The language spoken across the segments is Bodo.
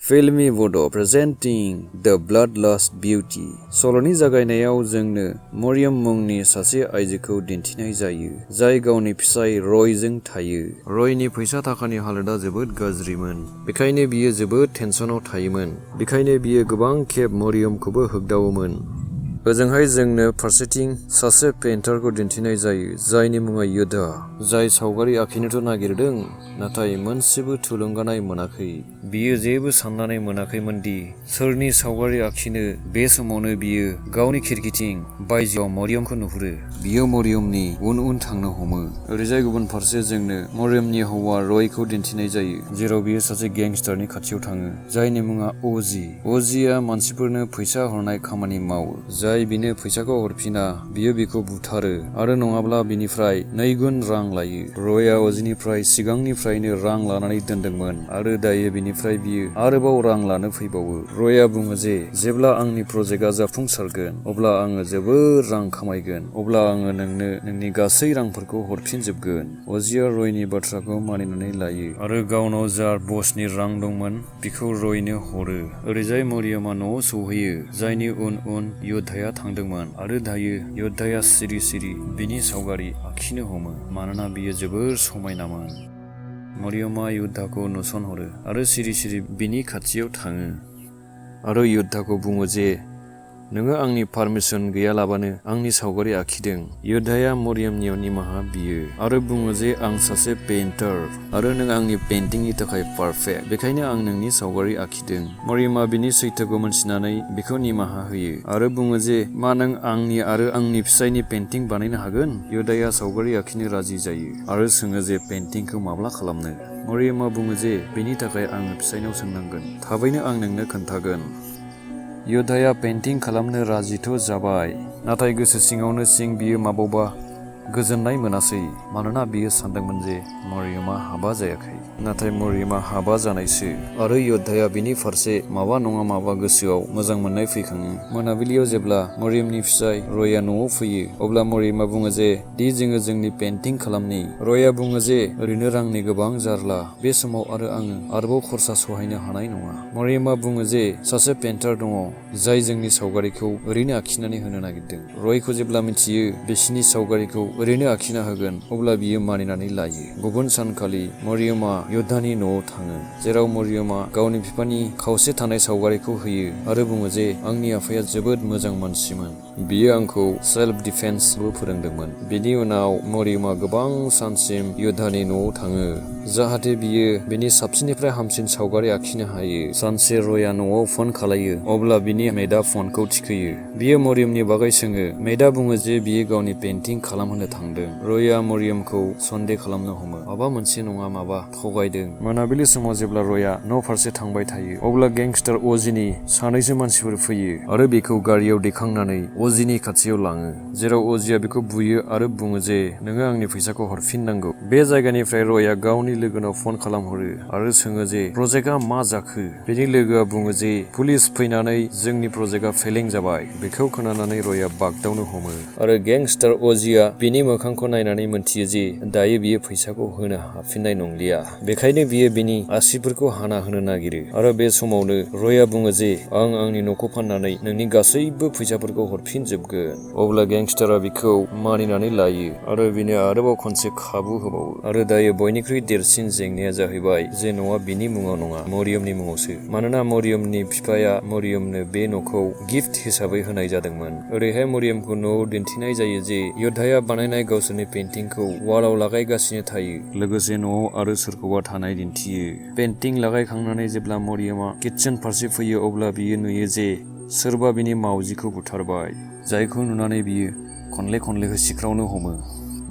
फिल्मी बड' प्रेजेन्टिं द ब्लाडलस्ट बिउटि। सल'नि जागायनायाव जोंनो मरियम मुंनि सासे आइजोखौ दिन्थिनाय जायो, जाय गावनि फिसाय रयजों थायो। रयनि फैसा थाखानि हालोदा जोबोद गाज्रिमोन, बेखायनो बियो जोबोद टेनसनाव थायोमोन। बेखायनो बियो गोबां खेब मरियमखौबो होगदावोमोन। ओजोंहाय जोंनो फारसेथिं सासे पेइन्टारखौ दिन्थिनाय जायो, जायनि मुङा युद्धा, जाय सावगारि आखिनोथ' नागिरदों, नाथाय मोनसेबो थुलुंगानाय मोनाखै। बियो जेबो साननानै मोनाखैमोन दि सोरनि सावगारि आखिनो। बे समावनो बियो गावनि खिरखिथिं बायजोआव मरियमखौ नुहुरो। बियो मरियमनि उन उन थांनो हमो। ओरैजाय गुबुन फारसे जोंनो मरियमनि हौवा रयखौ दिन्थिनाय जायो, जेराव बियो सासे गेंस्टारनि खाथियाव थाङो, जायनि मुङा अजी। अजीआ मानसिफोरनो फैसा हरनाय खामानि मावो। जाय बिनो फैसाखौ हरफिना, बियो बिखौ बुथारो आरो नङाब्ला बिनिफ्राय 2 गुन रां लायो। रयआ अजीनिफ्राय सिगांनिफ्रायनो रां लानानै दोनदोंमोन आरो दायो बिनिफ्राय बियो आरोबाव रां लानो फैबावो। रयआ बुङो जे जेब्ला आंनि प्रजेक्टआ जाफुंसारगोन, अब्ला आङो जोबोद रां खामायगोन, अब्ला आङो नोंनो नोंनि गासै रांफोरखौ हरफिनजोबगोन। अजीआ रयनि बाथ्राखौ मानिनानै लायो आरो गावनाव जा बसनि रां दंमोन बिखौ रयनो हरो। ओरैजाय मरियमआ न'आव सौहैयो, जायनि उन उन युद्धाया थांदोंमोन आरो दायो युद्धाया सिरि सिरि बिनि सावगारि आखिनो हमो, मानोना बियो जोबोर समायनामोन। मरियमआ युद्धाखौ नुसनहरो आरो सिरि सिरि बिनि खाथियाव थाङो आरो युद्धाखौ बुङो जे नोङो आंनि पारमिसन गैयालाबानो आंनि सावगारि आखिदों। युद्धाया मरियमनियाव निमाहा बियो आरो बुङो जे आं सासे पेइन्टार आरो नों आंनि पेइन्टिंनि थाखाय पारफेक्ट, बेखायनो आं नोंनि सावगारि आखिदों। मरियमआ बिनि सैथोखौ मोनथिनानै बिखौ निमाहा होयो आरो बुङो जे मा नों आंनि आरो आंनि फिसायनि पेइन्टिं बानायनो हागोन? युद्धाया सावगारि आखिनो राजि जायो आरो सोङो जे पेइन्टिंखौ माब्ला खालामनो। मरियमआ बुङो जे बेनि थाखाय आङो फिसायनाव सोंनांगोन, थाबैनो आं नोंनो खोन्थागोन। युद्धाया पेइन्टिं खालामनो राजिथ' जाबाय, नाथाय गोसो सिङावनो बियो माबावबा गोजोननाय मोनासै, मानोना बियो सानदोंमोन जे मरियमआ हाबा जायाखै। नाथाय मरियमआ हाबा जानायसो आरो युद्धाया बिनि फारसे माबा नङा माबा गोसोआव मोजां मोननाय फैखाङो। मोनाबिलियाव जेब्ला मरियमनि फिसाय रयआ न'आव फैयो, अब्ला मरियमआ बुङो जे जोङो जोंनि पेइन्टिं खालामनि। रयआ बुङो जे ओरैनो रांनि गोबां जारला, बे समाव आरो आङो आरोबाव खरसा सहायनो हानाय नङा। मरियमआ बुङो जे सासे पेइन्टार दङ, जाय जोंनि सावगारिखौ ओरैनो आखिनानै होनो नागिरदों। रयखौ जेब्ला मिथियो बिसिनि सावगारिखौ ओरैनो आखिना होगोन, अब्ला बियो मानिनानै लायो। गुबुन सानखालि मरियमआ युद्धानि न'आव थाङो, जेराव मरियमआ गावनि बिफानि खावसे थानाय सावगारिखौ होयो आरो बुङो जे आंनि आफाया जोबोद मोजां मानसिमोन, बियो आंखौ सेल्फ डिफेन्सबो फोरोंदोंमोन। बिनि उनाव मरियमआ गोबां सानसिम युद्धानि न'आव थाङो, जाहाथे बियो बिनि साबसिननिफ्राय हामसिन सावगारि आखिनो हायो। सानसे रयआ न'आव फन खालायो, अब्ला बिनि मेडआ फनखौ थिखोयो। बियो मरियमनि बागै सोङो। मेडआ बुङो जे बियो गावनि पेइन्टिं खालामहोनो थांदों। रयआ मरियमखौ सन्देह खालामनो हमो, माबा मोनसे नङा माबा थगायदों। मोनाबिलि समाव जेब्ला रयआ न' फारसे थांबाय थायो, अब्ला गेंस्टार अजीनि सानैसो मानसिफोर फैयो आरो बेखौ गारियाव दैखांनानै अजीनि खाथियाव लाङो, जेराव अजीआ बेखौ बुयो आरो बुङो जे नोङो आंनि फैसाखौ हरफिननांगौ। बे जायगानिफ्राय रयआ गावनि लोगोनाव फन खालामहरो आरो सोङो जे प्रजेक्टआ मा जाखो। बेनि लोगोआ बुङो जे पुलिस फैनानै जोंनि प्रजेक्टआ फेलें जाबाय। बेखौ खोनानानै रयआ बागदावनो हमो आरो गेंस्टार अजीआ बिनि मोखांखौ नायनानै मोनथियो जे दायो बियो फैसाखौ होनो हाफिननाय नंलिया, बेखायनो बियो बिनि आसिफोरखौ हाना होनो नागिरो आरो बे समावनो रयआ बुङो जे आं आंनि न'खौ फाननानै नोंनि गासैबो फैसाफोरखौ हरफिनजोबगोन। अब्ला गेंस्टारआ बिखौ मानिनानै लायो आरो बिनो आरोबाव खनसे खाबु होबावो। आरो दायो बयनिख्रुइ देरसिन जेंनाया जाहैबाय जे न'आ बिनि मुङाव नङा, मरियमनि मुङावसो, मानोना मरियमनि बिफाया मरियमनो बे न'खौ गिफ्ट हिसाबै होनाय जादोंमोन। ओरैहाय मरियमखौ न'आव दिन्थिनाय जायो जे युद्धाया बानायनाय गावसोरनि पेइन्टिंखौ वालाव लागायगासिनो थायो, लोगोसे न'आव आरो सोरखौबा थानाय दिन्थियो। पेइन्टिं लागायखांनानै जेब्ला मरियमआ किटचेन फारसे फैयो, अब्ला बियो नुयो जे सोरबा बिनि मावजिखौ बुथारबाय, जायखौ नुनानै बियो खनले खनले होसिख्रावनो हमो।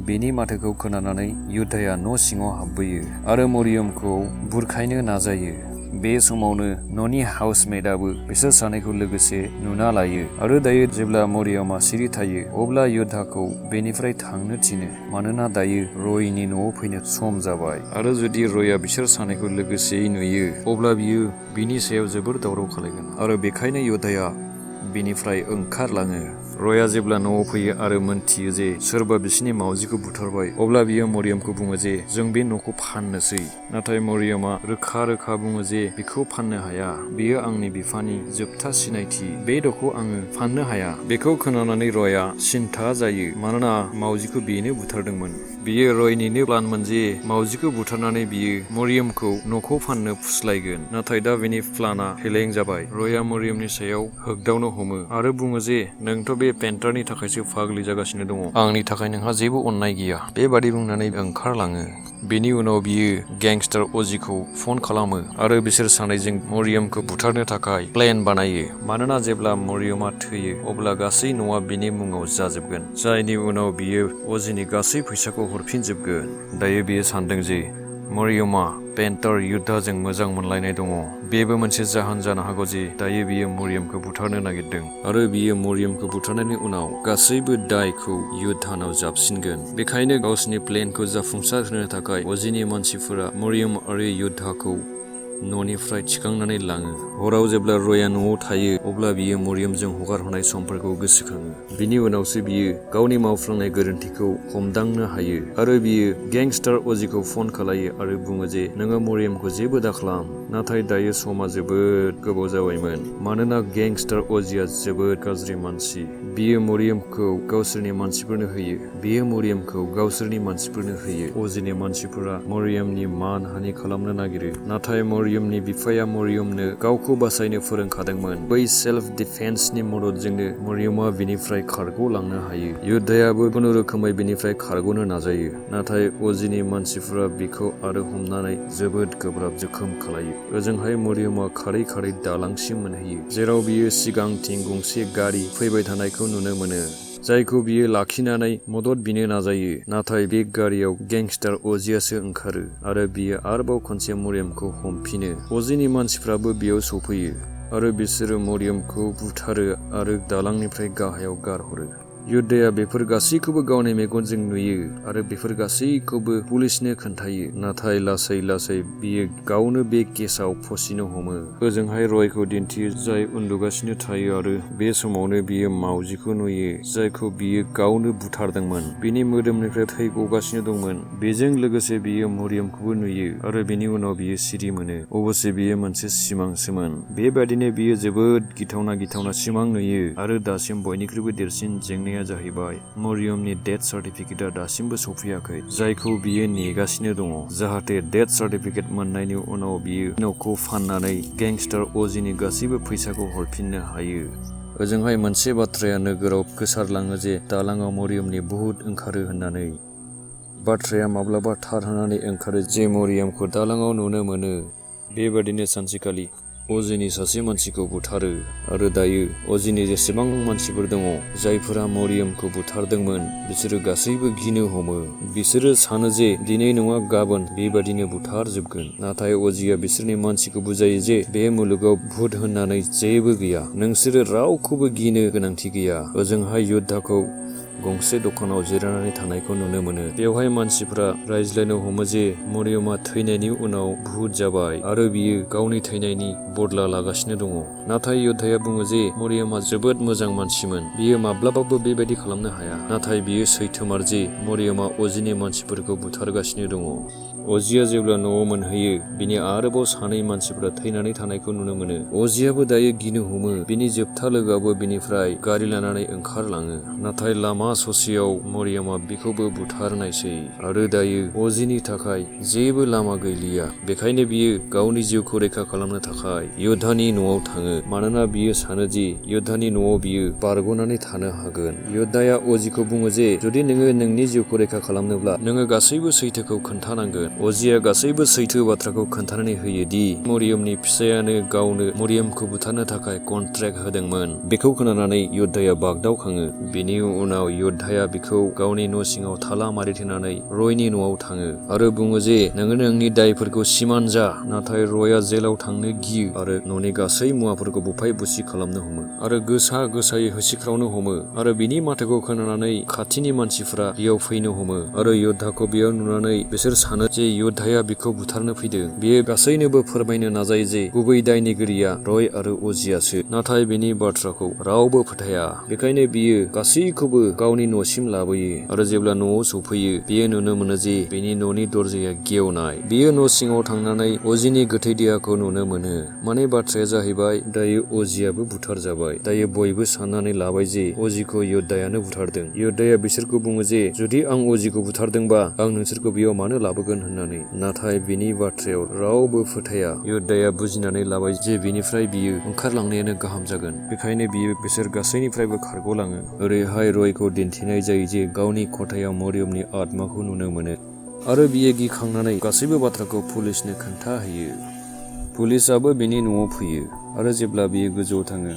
बेनि माथोखौ खोनानानै युद्धाया न' सिङाव हाबबोयो आरो मरियमखौ बुरखायनो नाजायो। बे समावनो न'नि हाउसमेटआबो बिसोर सानैखौ लोगोसे नुना लायो आरो दायो जेब्ला मरियमआ सिरि थायो, अब्ला युद्धाखौ बेनिफ्राय थांनो थिनो, मानोना दायो रयनि न'आव फैनो सम जाबाय आरो जुदि रयआ बिसोर सानैखौ लोगोसेयै नुयो, अब्ला बियो बिनि सायाव जोबोर दावराव खालामगोन आरो बेखायनो युद्धाया बिनिफ्राय ओंखारलाङो। रयआ जेब्ला न'आव फैयो आरो मोनथियो जे सोरबा बिसिनि मावजिखौ बुथारबाय अब्ला बियो मरियमखौ बुङो जे जों बे न'खौ फाननोसै। नाथाय मरियमा रोखा रोखा बुङो जे बेखौ फाननो हाया, बेयो आंनि बिफानि जोबथा सिनायथि, बे न'खौ आङो फाननो हाया। बेखौ खोनानानै रयआ सिन्था जायो मानोना मावजिखौ बेनो बुथारदोंमोन। बियो रयनिनो प्लानमोन जे मावजिखौ बुथारनानै बियो मरियमखौ न'खौ फाननो फुस्लायगोन। नाथाय दा बेनि प्लानआ फेलें जाबाय। रयआ मरियमनि सायाव होगदावनो हमो आरो बुङो जे नोंथ' बे पेन्टारनि थाखायसो फाग्लि जागासिनो दङ, आंनि थाखाय नोंहा जेबो अननाय गैया। बेबादि बुंनानै ओंखारलाङो। बेनि उनाव बियो गेंस्टार अजीखौ फन खालामो आरो बिसोर सानैजों मरियमखौ बुथारनो थाखाय प्लेन बानायो। मानोना जेब्ला मरियमा थैयो अब्ला गासै न'आ बिनि मुङाव जाजोबगोन, जायनि उनाव बियो अजीनि गासै फैसाखौ हरफिनजोबगोन। दायो बियो सानदों जे मरियमा पेन्टार युद्धाजों मोजां मोनलायनाय दङ। बेबो मोनसे जाहोन जानो हागौ जे दायो बियो मरियमखौ बुथारनो नागिरदों आरो बियो मरियमखौ बुथारनायनि उनाव गासैबो दायखौ युद्धानाव जाबसिनगोन। बेखायनो गावसिनि प्लेनखौ जाफुंसार होनो थाखाय अजीनि मानसिफोरा मरियम आरो युद्धाखौ न'निफ्राय थिखांनानै लाङो। हराव जेब्ला रयआ न'आव थायो अब्ला बियो मरियमजों हगारहरनाय समफोरखौ गोसोखाङो। बिनि उनावसो बियो गावनि मावफ्लांनाय गोरोन्थिखौ हमदांनो हायो आरो बियो गेंस्टार अजीखौ फन खालायो आरो बुङो जे नोङो मरियमखौ जेबो दाखालाम। नाथाय दायो समा जोबोद गोबाव जाबायमोन मानोना गेंस्टार अजीआ जोबोद गाज्रि मानसि। बियो मरियमखौ गावसोरनि मानसिफोरनो होयो। बियो मरियमखौ गावसोरनि मानसिफोरनो होयो। अजीनि मानसिफोरा मरियमनि मान हानि खालामनो नागिरो, नाथाय मरियमनि बिफाया मरियमनो गावखौ बासायनो फोरोंखादोंमोन। बै सेल्फ डिफेन्सनि मददजोंनो मरियमा बिनिफ्राय खारग'लांनो हायो। युद्धायाबो खुनुरोखोमै बिनिफ्राय खारग'नो नाजायो, नाथाय अजीनि मानसिफोरा बिखौ आरो हमनानै जोबोद गोब्राब जोखोम खालायो। ओजोंहाय मरियमा खारै खारै दालांसिम मोनहैयो, जेराव बियो सिगांथिं गंसे गारि फैबाय थानायखौ नुनो मोनो, जायखौ बियो लाखिनानै मदद बिनो नाजायो। नाथाय बे गारियाव गेंस्टार अजीआसो ओंखारो आरो बियो आरोबाव खनसे मरियमखौ हमफिनो। अजीनि मानसिफ्राबो बेयाव सफैयो आरो बिसोरो मरियमखौ बुथारो आरो दालांनिफ्राय गाहायाव गारहरो। युद्धाया बेफोर गासैखौबो गावनि मेगनजों नुयो आरो बेफोर गासैखौबो पुलिसनो खोन्थायो, नाथाय लासै लासै बियो गावनो बे केसाव फसिनो हमो। ओजोंहाय रयखौ दिन्थियो, जाय उन्दुगासिनो थायो आरो बे समावनो बियो मावजिखौ नुयो, जायखौ बियो गावनो बुथारदोंमोन। बिनि मोदोमनिफ्राय थै गगासिनो दंमोन। बेजों लोगोसे बियो मरियमखौबो नुयो आरो बेनि उनाव बियो सिरि मोनो। अबसे बियो मोनसे सिमांसोमोन। बेबादिनो बियो जोबोद गिथावना सिमां नुयो आरो दासिम बयनिख्रुइबो देरसिन जेंनाया जाहैबाय मरियमनि डेथ सार्टिफिकेटआ दासिमबो सफैयाखै, जायखौ बियो नेगासिनो दङ, जाहाथे डेथ सार्टिफिकेट मोननायनि उनाव बियो न'खौ फाननानै गेंस्टार अजीनि गासैबो फैसाखौ हरफिननो हायो। ओजोंहाय मोनसे बाथ्राया नोगोराव गोसारलाङो जे दालाङाव मरियमनि भुत ओंखारो होननानै। बाथ्राया माब्लाबा थार होननानै ओंखारो जे मरियमखौ दालाङाव नुनो मोनो। बेबादिनो सानसेखालि अजीनि सासे मानसिखौ बुथारो आरो दायो अजीनि जेसेबां मानसिफोर दङ जायफोरा मरियमखौ बुथारदोंमोन बिसोरो गासैबो गिनो हमो। बिसोरो सानो जे दिनै नङा गाबोन बेबादिनो बुथारजोबगोन। नाथाय अजीआ बिसोरनि मानसिखौ बुजायो जे बे मुलुगाव भुत होननानै जेबो गैया, नोंसोरो रावखौबो गिनो गोनांथि गैया। ओजोंहाय युद्धाखौ गंसे दखानाव जिरायनानै थानायखौ नुनो मोनो। बेवहाय मानसिफोरा रायज्लायनो हमो जे मरियमा थैनायनि उनाव भुत जाबाय आरो बियो गावनि थैनायनि बदला लागासिनो दङ। नाथाय युद्धाया बुङो जे मरियमा जोबोद मोजां मानसिमोन, बियो माब्लाबाबो बेबायदि खालामनो हाया। नाथाय बियो सैथोमार जे मरियमा अजीनि मानसिफोरखौ बुथारगासिनो दङ। अजीआ जेब्ला न'आव मोनहैयो बिनि आरोबाव सानै मानसिफोरा थैनानै थानायखौ नुनो मोनो। अजीआबो दायो गिनो हमो। बिनि जोबथा लोगोआबो बिनिफ्राय गारि लानानै ओंखारलाङो, नाथाय लामा ससेयाव मरियमा बिखौबो बुथारनायसै आरो दायो अजीनि थाखाय जेबो लामा गैलिया। बेखायनो बियो गावनि जिउखौ रैखा खालामनो थाखाय युद्धानि न'आव थाङो, मानोना बियो सानो दि युद्धानि न'आव बियो बारग'नानै थानो हागोन। युद्धाया अजीखौ बुङो जे जुदि नोङो नोंनि जिउखौ रैखा खालामनोब्ला नोङो गासैबो सैथोखौ खोन्थानांगोन। अजीआ गासैबो सैथो बाथ्राखौ खोन्थानानै होयो दि मरियमनि फिसायानो गावनो मरियमखौ बुथारनो थाखाय कन्ट्रेक्ट होदोंमोन। बेखौ खोनानानै युद्धाया बागदावखाङो। बेनि उनाव युद्धाया बिखौ गावनि न' सिङाव थाला मारिथेनानै रयनि न'आव थाङो आरो बुङो जे नोङो नोंनि दायफोरखौ सिमान जा। नाथाय रयआ जेलाव थांनो गियो आरो न'नि गासै मुवाफोरखौ बुफाय बुसि खालामनो हमो आरो गोसायै होसिख्रावनो हमो आरो बिनि माथोखौ खोनानानै खाथिनि मानसिफोरा बेयाव फैनो हमो आरो युद्धाखौ बेयाव नुनानै बिसोर सानो जे जे योद्धाया बिखौ बुथारनो फैदों। बियो गासैनोबो फोरमायनो नाजायो जे गुबै दायनिगिरिया रय आरो अजियासो, नाथाय बेनि बाथ्राखौ रावबो फोथाया। बेखायनो बियो गासैखौबो गावनि न'सिम लाबोयो आरो जेब्ला न'आव सौफैयो बियो नुनो मोनो जे बेनि न'नि दरजाया गेवनाय। बियो न' सिङाव थांनानै अजिनि गोथै देहाखौ नुनो मोनो। माने बाथ्राया जाहैबाय दायो अजियाबो बुथार जाबाय। दायो बयबो साननानै लाबाय जे अजिखौ योद्धायानो बुथारदों। योद्धाया बिसोरखौ बुङो जे जुदि आं अजिखौ बुथारदोंबा आं नोंसोरखौ बेयाव मानो लाबोगोन होननानै। नाथाय बिनि बाथ्रायाव रावबो फोथाया। योद्धाया बुजिनानै लाबाय जे बिनिफ्राय बियो ओंखारलांनायानो गाहाम जागोन। बेखायनो बियो बिसोर गासैनिफ्रायबो खारग'लाङो। ओरैहाय रयखौ दिन्थिनाय जायो जे गावनि खथायाव मरियमनि आत्माखौ नुनो मोनो आरो बियो गिखांनानै गासैबो बाथ्राखौ पुलिसनो खोन्थाहैयो। पुलिसआबो बिनि न'आव फैयो आरो जेब्ला बियो गोजौआव थाङो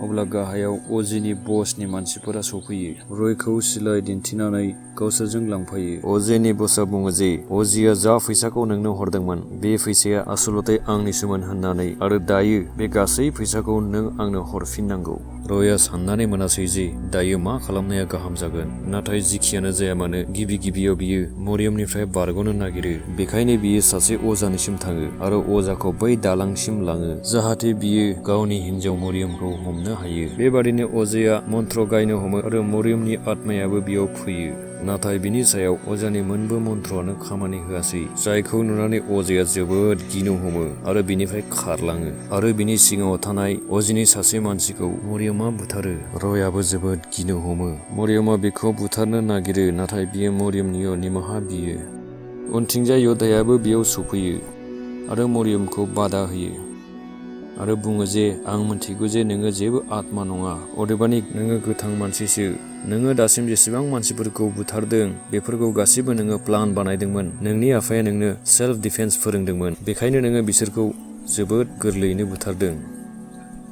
अब्ला गाहायाव अजिनि बसनि मानसिफोरा सौफैयो। रयखौ सिलाइ दिन्थिनानै गावसोरजों लांफायो। अजिनि बसआ बुङो जे अजिया जा फैसाखौ नोंनो हरदोंमोन बे फैसाया आसलते आंनिसोमोन होननानै आरो दायो बे गासै फैसाखौ नों आंनो हरफिननांगौ। रयआ साननानै मोनासै जे दायो मा खालामनाया गाहाम जागोन। नाथाय जिखियानो जाया मानो गिबियाव बियो मरियमनिफ्राय बारग'नो नागिरो। बेखायनो बियो सासे अजानिसिम थाङो आरो अजाखौ बै दालांसिम लाङो जाहाथे बियो गावनि हिनजाव मरियमखौ हमनो हायो। बेबादिनो अजाया मन्त्र गायनो हमो आरो मरियमनि आत्मायाबो बेयाव फैयो। नाथाय बिनि सायाव अजानि मोनबो मन्त्रआनो खामानि होआसै, जायखौ नुनानै अजाया जोबोद गिनो हमो आरो बिनिफ्राय खारलाङो आरो बिनि सिगाङाव थानाय अजिनि सासे मानसिखौ मरियमा बुथारो। रयआबो जोबोद गिनो हमो। मरियमा बिखौ बुथारनो नागिरो नाथाय बियो मरियमनियाव निमाहा बियो। उनथिंजाय योद्धायाबो बेयाव सौफैयो आरो मरियमखौ बादा होयो आरो बुङो जे आं मिन्थिगौ जे नोङो जेबो आत्मा नङा, अदेबानि नोङो गोथां मानसिसो। नोङो दासिम जेसेबां मानसिफोरखौ बुथारदों बेफोरखौ गासिबो नोङो प्लान बानायदोंमोन। नोंनि आफाया नोंनो सेल्फ डिफेन्स फोरोंदोंमोन, बेखायनो नोङो बिसोरखौ जोबोद गोरलैयैनो बुथारदों।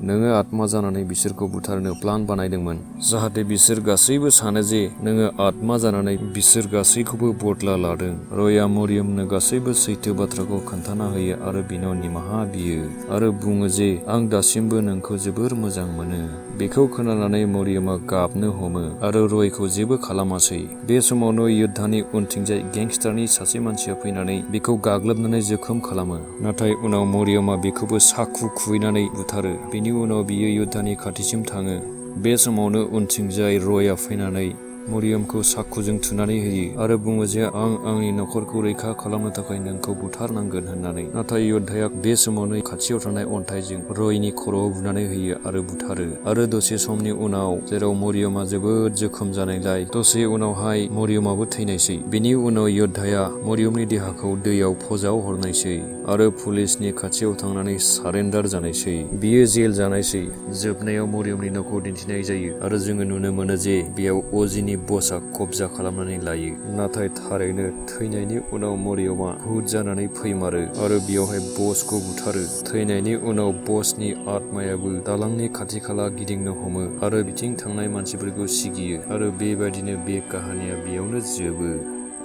नोङो आत्मा जानानै बिसोरखौ बुथारनो प्लान बानायदोंमोन जाहाथे बिसोर गासैबो सानो जे नोङो आत्मा जानानै बिसोर गासैखौबो बदला लादों। रयआ मरियमनो गासैबो सैथो बाथ्राखौ खोन्थाना होयो आरो बिनाव निमाहा बियो आरो बुङो जे आं दासिमबो नोंखौ जोबोर मोजां मोनो। बेखौ खोनानानै मरियमा गाबनो हमो आरो रयखौ जेबो खालामासै। बे समावनो योद्धानि उनथिंजाय गेंस्टारनि सासे मानसिया फैनानै बेखौ गाग्लोबनानै जोखोम खालामो। नाथाय उनाव मरियमा बेखौबो साखु खुबैनानै बुथारो। बेनि उनाव बियो योद्धानि खाथिसिम थाङो। बे समावनो उनथिंजाय रयआ फैनानै मरियमखौ साखुजों थुनानै होयो आरो बुङो जे आं आंनि नखरखौ रैखा खालामनो थाखाय नोंखौ बुथारनांगोन होननानै। नाथाय योद्धाया बे समावनो खाथियाव थानाय अन्थाइजों रयनि खर'आव बुनानै होयो आरो बुथारो। आरो दसे समनि उनाव जेराव मरियमा जोबोद जोखोम जानायलाय दसे उनावहाय मरियमाबो थैनायसै। बेनि उनाव योद्धाया मरियमनि देहाखौ दैयाव फजाव हरनायसै आरो पुलिसनि खाथियाव थांनानै सारेन्डार जानायसै। बियो जेल जानायसै। जोबनायाव मरियमनि न'खौ दिन्थिनाय जायो आरो जोङो नुनो मोनो जे बेयाव अजिनि बसआ कब्जा खालामनानै लायो। नाथाय थारैनो थैनायनि उनाव मरियमा भुत जानानै फैमारो आरो बेयावहाय बसखौ बुथारो। थैनायनि उनाव बसनि आत्मायाबो दालांनि खाथि खाला गिदिंनो हमो आरो बिथिं थांनाय मानसिफोरखौ सिगियो आरो बेबायदिनो बे काहानिया बेयावनो जोबो।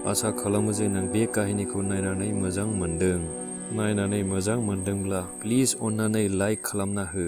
आसा खालामो जे नों बे काहिनिखौ नायनानै मोजां मोनदों। नायनानै मोजां मोनदोंब्ला प्लिज अन्नानै लाइक खालामना हो।